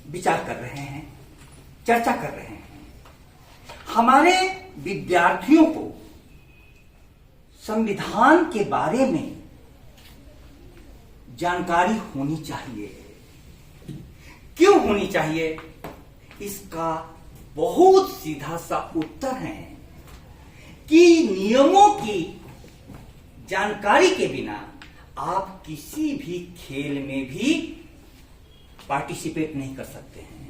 विचार कर रहे हैं, चर्चा कर रहे हैं। हमारे विद्यार्थियों को संविधान के बारे में जानकारी होनी चाहिए। क्यों होनी चाहिए? इसका बहुत सीधा सा उत्तर है कि नियमों की जानकारी के बिना आप किसी भी खेल में भी पार्टिसिपेट नहीं कर सकते हैं।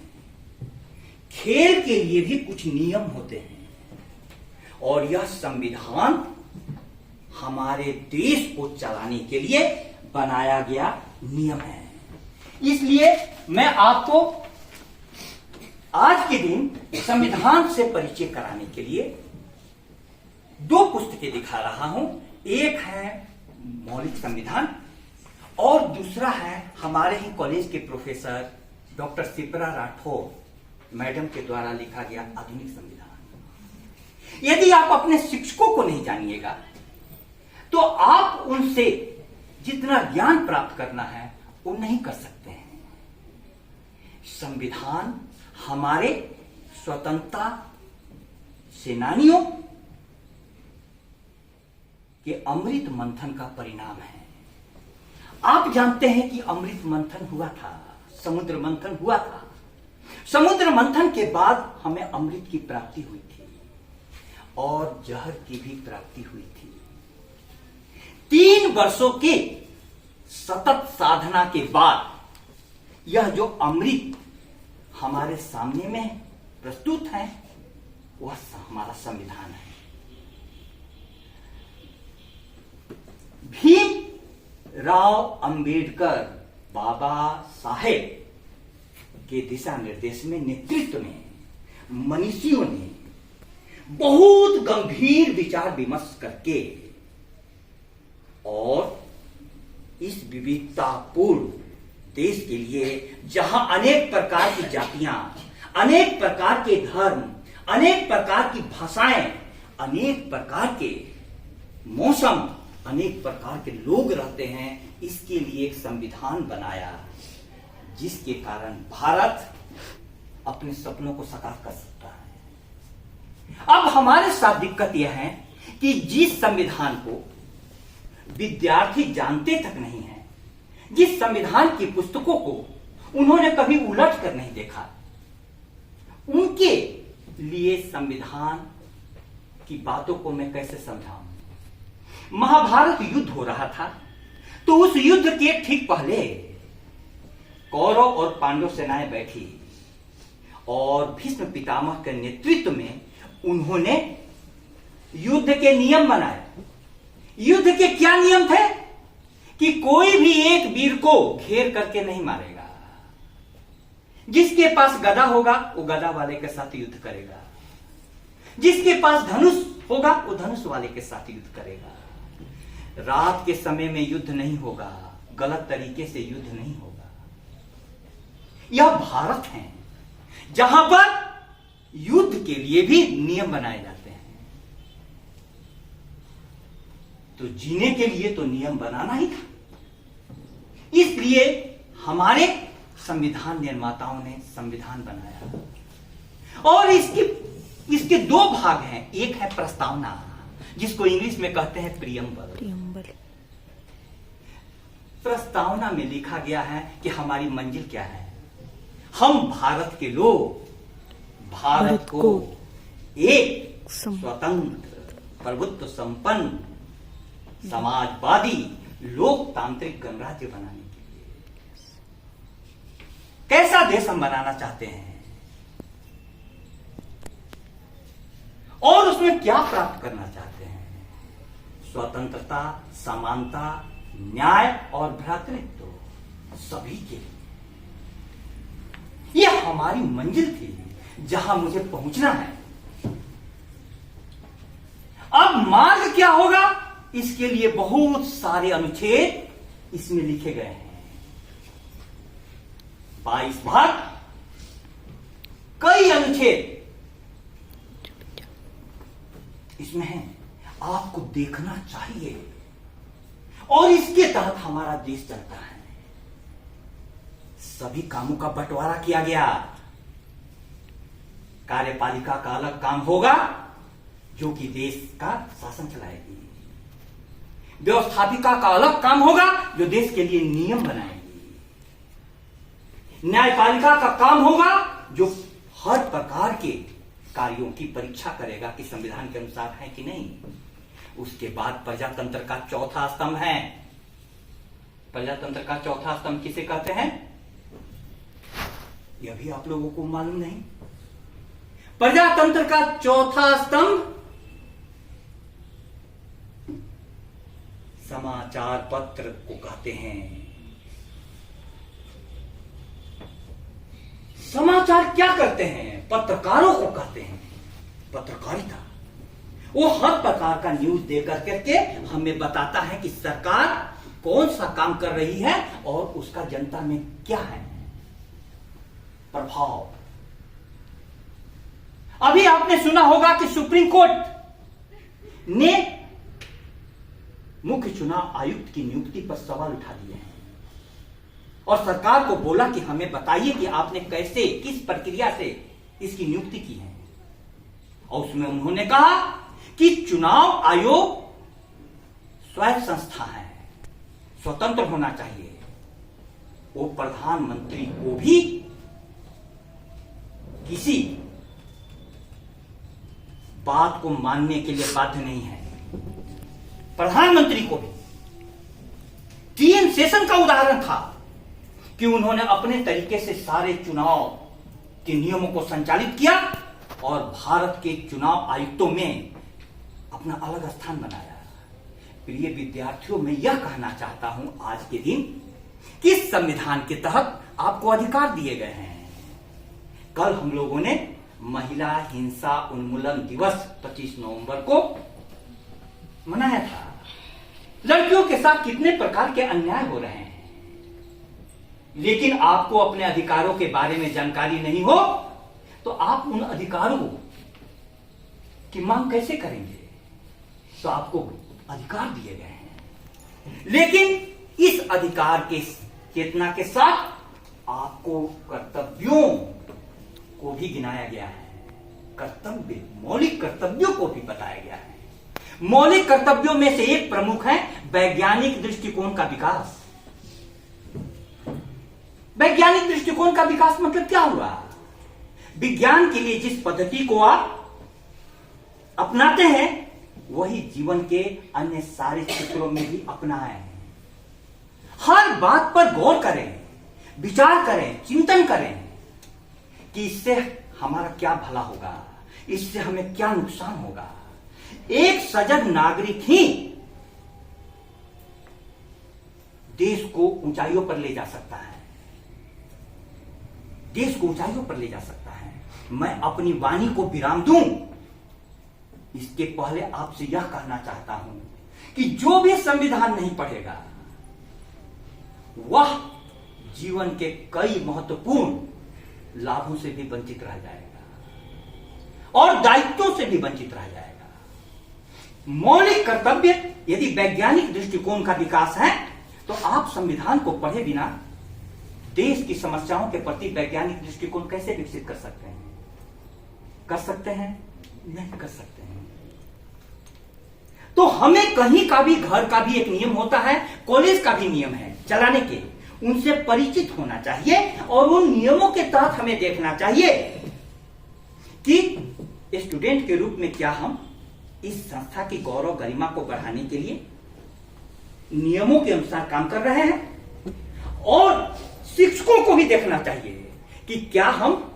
खेल के लिए भी कुछ नियम होते हैं और यह संविधान हमारे देश को चलाने के लिए बनाया गया नियम है। इसलिए मैं आपको आज के दिन संविधान से परिचय कराने के लिए दो पुस्तकें दिखा रहा हूं। एक है मौलिक संविधान और दूसरा है हमारे ही कॉलेज के professor doctor Shipra Rathore madam के द्वारा लिखा गया आधुनिक संविधान। यदि आप अपने शिक्षकों को नहीं जानिएगा तो आप उनसे जितना ज्ञान प्राप्त करना है वो नहीं कर सकते हैं। संविधान हमारे स्वतंत्रता सेनानियों के अमृत मंथन का परिणाम है। आप जानते हैं कि अमृत मंथन हुआ था, समुद्र मंथन हुआ था। समुद्र मंथन के बाद हमें अमृत की प्राप्ति हुई थी और जहर की भी प्राप्ति हुई थी। 3 वर्षों के सतत साधना के बाद यह जो अमृत हमारे सामने में प्रस्तुत है वह हमारा संविधान है। भीमराव अंबेडकर बाबा साहेब के दिशा निर्देश में, नेतृत्व में मनीषियों ने बहुत गंभीर विचार विमर्श करके और इस विविधतापूर्ण देश के लिए, जहां अनेक प्रकार की जातियां, अनेक प्रकार के धर्म, अनेक प्रकार की भाषाएं, अनेक प्रकार के मौसम, अनेक प्रकार के लोग रहते हैं, इसके लिए एक संविधान बनाया जिसके कारण भारत अपने सपनों को साकार कर सकता है। अब हमारे साथ दिक्कत यह है कि जिस संविधान को विद्यार्थी जानते तक नहीं है, जिस संविधान की पुस्तकों को उन्होंने कभी उलट कर नहीं देखा, उनके लिए संविधान की बातों को मैं कैसे समझाऊं? महाभारत युद्ध हो रहा था तो उस युद्ध के ठीक पहले कौरव और पांडव सेनाएं बैठी और भीष्म पितामह के नेतृत्व में उन्होंने युद्ध के नियम बनाए। युद्ध के क्या नियम थे? कि कोई भी एक वीर को घेर करके नहीं मारेगा। जिसके पास गदा होगा वो गदा वाले के साथ युद्ध करेगा, जिसके पास धनुष होगा वो धनुष वाले के साथ युद्ध करेगा। रात के समय में युद्ध नहीं होगा, गलत तरीके से युद्ध नहीं होगा। यह भारत है जहां पर युद्ध के लिए भी नियम बनाए जाते हैं। तो जीने के लिए तो नियम बनाना ही था। इसलिए हमारे संविधान निर्माताओं ने संविधान बनाया और इसके 2 भाग हैं। एक है प्रस्तावना, जिसको इंग्लिश में कहते हैं प्रियम्बल। प्रस्तावना में लिखा गया है कि हमारी मंजिल क्या है। हम भारत के लोग भारत को एक स्वतंत्र, प्रभुत्व संपन्न, समाजवादी, लोकतांत्रिक गणराज्य बनाने के लिए कैसा देश हम बनाना चाहते हैं और उसमें क्या प्राप्त करना चाहते हैं। स्वतंत्रता, समानता, न्याय और भ्रातृत्व सभी के लिए। यह हमारी मंजिल थी जहां मुझे पहुंचना है। अब मार्ग क्या होगा, इसके लिए बहुत सारे अनुच्छेद इसमें लिखे गए हैं। 22 भाग, कई अनुच्छेद इसमें है। आपको देखना चाहिए और इसके तहत हमारा देश चलता है। सभी कामों का बंटवारा किया गया। कार्यपालिका का अलग काम होगा जो कि देश का शासन चलाएगी। व्यवस्थापिका का अलग काम होगा जो देश के लिए नियम बनाएगी। न्यायपालिका का काम होगा जो हर प्रकार के कार्यों की परीक्षा करेगा कि संविधान के अनुसार है कि नहीं। उसके बाद प्रजातंत्र का चौथा स्तंभ है। प्रजातंत्र का चौथा स्तंभ किसे कहते हैं, यह भी आप लोगों को मालूम नहीं। प्रजातंत्र का चौथा स्तंभ समाचार पत्र को कहते हैं। समाचार क्या करते हैं, पत्रकारों को कहते हैं। पत्रकारिता वो हर प्रकार का न्यूज देकर करके हमें बताता है कि सरकार कौन सा काम कर रही है और उसका जनता में क्या है प्रभाव। अभी आपने सुना होगा कि सुप्रीम कोर्ट ने मुख्य चुनाव आयुक्त की नियुक्ति पर सवाल उठा दिए हैं और सरकार को बोला कि हमें बताइए कि आपने कैसे, किस प्रक्रिया से इसकी नियुक्ति की है। और उसमें उन्होंने कहा कि चुनाव आयोग स्वायत्त संस्था है, स्वतंत्र होना चाहिए। वो प्रधानमंत्री को भी किसी बात को मानने के लिए बाध्य नहीं है। प्रधानमंत्री को भी टीएन शेषन का उदाहरण था कि उन्होंने अपने तरीके से सारे चुनाव के नियमों को संचालित किया और भारत के चुनाव आयुक्तों में अपना अलग स्थान बनाया। प्रिय विद्यार्थियों, मैं यह कहना चाहता हूं आज के दिन कि संविधान के तहत आपको अधिकार दिए गए हैं। कल हम लोगों ने महिला हिंसा उन्मूलन दिवस 25 नवंबर को मनाया था। लड़कियों के साथ कितने प्रकार के अन्याय हो रहे हैं, लेकिन आपको अपने अधिकारों के बारे में जानकारी नहीं हो तो आप उन अधिकारों की मांग कैसे करेंगे। तो आपको अधिकार दिए गए हैं, लेकिन इस अधिकार के चेतना के साथ आपको कर्तव्यों को भी गिनाया गया है। कर्तव्य, मौलिक कर्तव्यों को भी बताया गया है। मौलिक कर्तव्यों में से एक प्रमुख है वैज्ञानिक दृष्टिकोण का विकास। वैज्ञानिक दृष्टिकोण का विकास मतलब क्या हुआ, विज्ञान के लिए जिस पद्धति को आप अपनाते हैं वही जीवन के अन्य सारे क्षेत्रों में भी अपनाएं। हर बात पर गौर करें, विचार करें, चिंतन करें कि इससे हमारा क्या भला होगा, इससे हमें क्या नुकसान होगा। एक सजग नागरिक ही देश को ऊंचाइयों पर ले जा सकता है, देश को ऊंचाइयों पर ले जा सकता है। मैं अपनी वाणी को विराम दूं इसके पहले आपसे यह कहना चाहता हूं कि जो भी संविधान नहीं पढ़ेगा वह जीवन के कई महत्वपूर्ण लाभों से भी वंचित रह जाएगा और दायित्वों से भी वंचित रह जाएगा। मौलिक कर्तव्य यदि वैज्ञानिक दृष्टिकोण का विकास है तो आप संविधान को पढ़े बिना देश की समस्याओं के प्रति वैज्ञानिक दृष्टिकोण कैसे विकसित कर सकते हैं? कर सकते हैं? नहीं कर सकते हैं। तो हमें कहीं का भी, घर का भी एक नियम होता है, कॉलेज का भी नियम है चलाने के, उनसे परिचित होना चाहिए और उन नियमों के तहत हमें देखना चाहिए कि स्टूडेंट के रूप में क्या हम इस संस्था की गौरव गरिमा को बढ़ाने के लिए नियमों के अनुसार काम कर रहे हैं। और शिक्षकों को भी देखना चाहिए कि क्या हम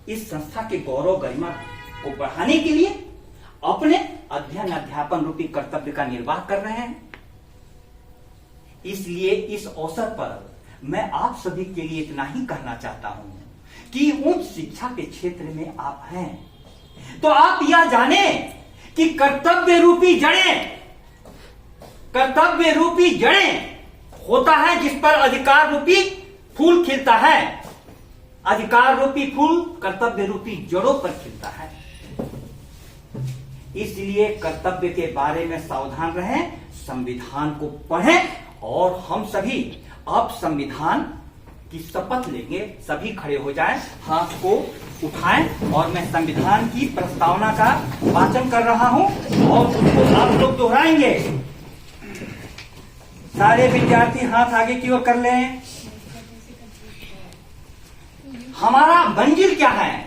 इस संस्था के गौरव गरिमा को बढ़ाने के लिए अपने अध्ययन अध्यापन रूपी कर्तव्य का निर्वाह कर रहे हैं। इसलिए इस अवसर पर मैं आप सभी के लिए इतना ही कहना चाहता हूं कि उच्च शिक्षा के क्षेत्र में आप हैं तो आप यह जाने कि कर्तव्य रूपी जड़ें होता है जिस पर अधिकार रूपी फूल खिलता है। अधिकार रूपी फूल कर्तव्य रूपी जड़ों पर खिलता है। इसलिए कर्तव्य के बारे में सावधान रहें, संविधान को पढ़ें और हम सभी अब संविधान की शपथ लेंगे। सभी खड़े हो जाएं, हाथ को उठाएं और मैं संविधान की प्रस्तावना का वाचन कर रहा हूं और उसको आप लोग दोहराएंगे। सारे विद्यार्थी हाथ आगे की ओर कर लें। हमारा मंजिल क्या है,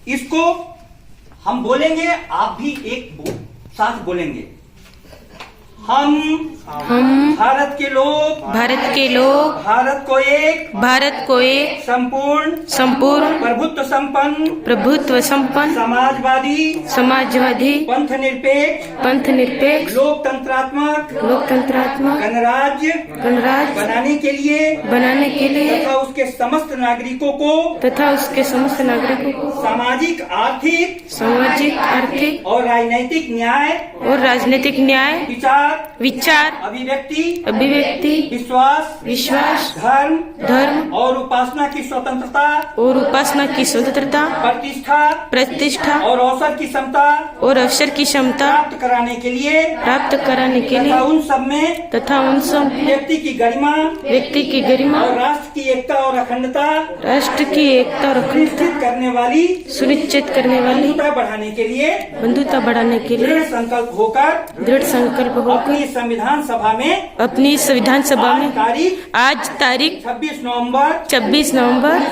इसको हम बोलेंगे, आप भी एक साथ बोलेंगे। हम भारत के लोग भारत को एक संपूर्ण प्रभुत्व संपन्न समाजवादी पंथ निरपेक्ष लोकतंत्रात्मक गणराज्य बनाने के लिए तथा उसके समस्त नागरिकों को सामाजिक आर्थिक और राजनीतिक न्याय विचार अभिव्यक्ति विश्वास धर्म और उपासना की स्वतंत्रता प्रतिष्ठा और अवसर की क्षमता प्राप्त कराने के लिए तथा उन सब में व्यक्ति की गरिमा और राष्ट्र की एकता और अखंडता सुनिश्चित करने वाली बंधुता बढ़ाने के लिए दृढ़ संकल्प होकर अपनी संविधान सभा में आज तारीख 26 नवंबर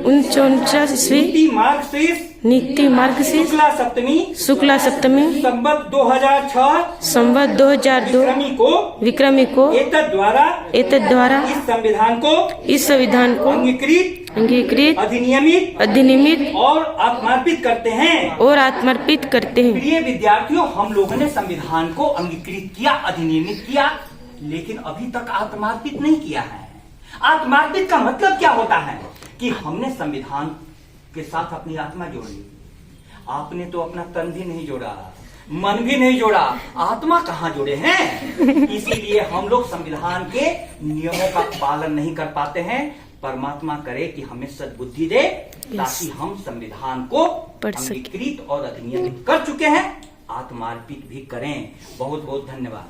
1949 ईस्वी नीति मार्ग से शुक्ला सप्तमी संवत 2002 विक्रमी को एतद द्वारा इस संविधान को अंगीकृत अधिनियमित और आत्मार्पित करते हैं। प्रिय विद्यार्थियों, हम लोगों ने संविधान को अंगीकृत किया, अधिनियमित किया, लेकिन अभी तक आत्मार्पित नहीं किया है। आत्मार्पित का मतलब क्या होता है कि हमने संविधान के साथ अपनी आत्मा जोड़ ली। आपने तो अपना तन भी नहीं जोड़ा, मन भी नहीं जोड़ा, आत्मा कहाँ जोड़े हैं? इसीलिए हम लोग संविधान के नियमों का पालन नहीं कर पाते हैं। परमात्मा करे कि हमें सद्बुद्धि दे ताकि हम संविधान को अंगीकृत और अधिनियमित कर चुके हैं, आत्मार्पित भी करें। बहुत बहुत धन्यवाद।